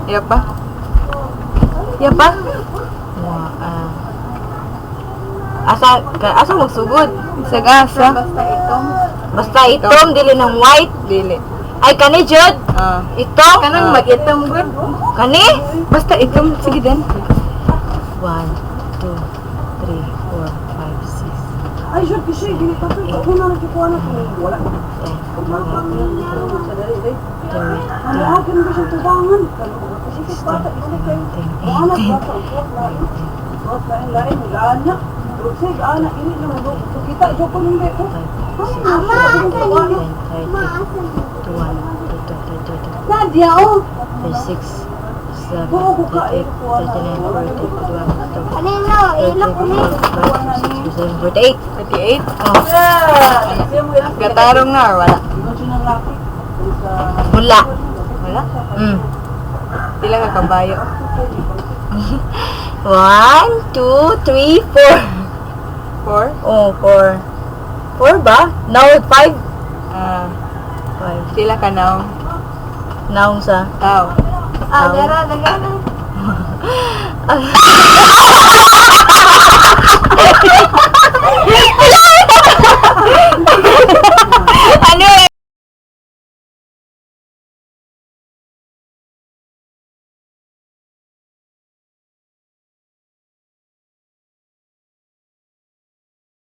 Iya pa? Iya pa? Asa magsugod? Sa gasa? Basta itom, dili ng white. Dili. Ay, kani, Jud? Itom? Kanang mag-itom, good. Kani? Basta itom. Sige din. 1, 2, 3, 4, 5, 6. Ay, Jud, kasi dili pa to. Ako na nagkukuha na kung wala. 10, 11, 12, 13, Ano akin ba siya tubangan? Kasi bata, ito kayo. Anak, bata, uwak lain, laan na. Sige, anak, ini na mo. Kita, joko nung beko. Ama, asan yun? Nadia, oh. 36, 37, Oo, ko ka, 38, 39, 40, 41, 42, Kanino, ilok ni. 47, 48. 48? Oh. Gatarong na or wala? Wala. Wala? Pila ka kabayo? 1, 2, 3, 4. 4? Oh, 4. 4 ba? Now, 5? 5. Pila ka now? Now sa? Now. Ah, dara, dara.